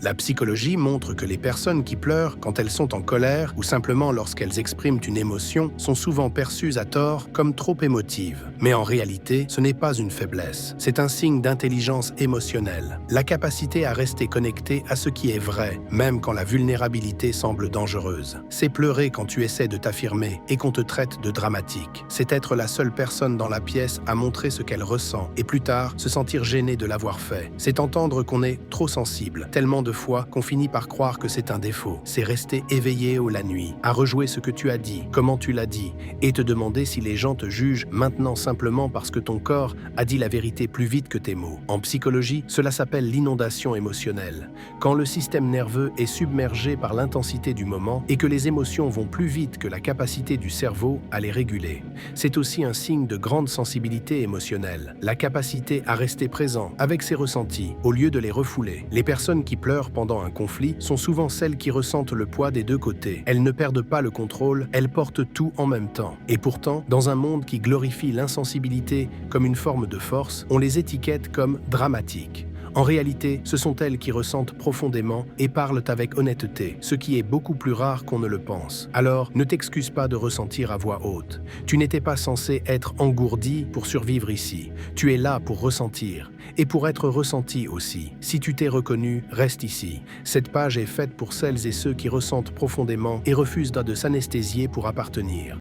La psychologie montre que les personnes qui pleurent quand elles sont en colère ou simplement lorsqu'elles expriment une émotion sont souvent perçues à tort comme trop émotives. Mais en réalité, ce n'est pas une faiblesse, c'est un signe d'intelligence émotionnelle, la capacité à rester connecté à ce qui est vrai, même quand la vulnérabilité semble dangereuse. C'est pleurer quand tu essaies de t'affirmer et qu'on te traite de dramatique. C'est être la seule personne dans la pièce à montrer ce qu'elle ressent et plus tard se sentir gêné de l'avoir fait. C'est entendre qu'on est trop sensible, tellement de fois qu'on finit par croire que c'est un défaut. C'est rester éveillé la nuit, à rejouer ce que tu as dit, comment tu l'as dit, et te demander si les gens te jugent maintenant simplement parce que ton corps a dit la vérité plus vite que tes mots. En psychologie, cela s'appelle l'inondation émotionnelle. Quand le système nerveux est submergé par l'intensité du moment et que les émotions vont plus vite que la capacité du cerveau à les réguler. C'est aussi un signe de grande sensibilité émotionnelle, la capacité à rester présent avec ses ressentis au lieu de les refouler. Les personnes qui pleurent pendant un conflit sont souvent celles qui ressentent le poids des deux côtés. Elles ne perdent pas le contrôle, elles portent tout en même temps. Et pourtant, dans un monde qui glorifie l'insensibilité comme une forme de force, on les étiquette comme dramatiques. En réalité, ce sont elles qui ressentent profondément et parlent avec honnêteté, ce qui est beaucoup plus rare qu'on ne le pense. Alors, ne t'excuse pas de ressentir à voix haute. Tu n'étais pas censé être engourdi pour survivre ici. Tu es là pour ressentir, et pour être ressenti aussi. Si tu t'es reconnu, reste ici. Cette page est faite pour celles et ceux qui ressentent profondément et refusent de s'anesthésier pour appartenir.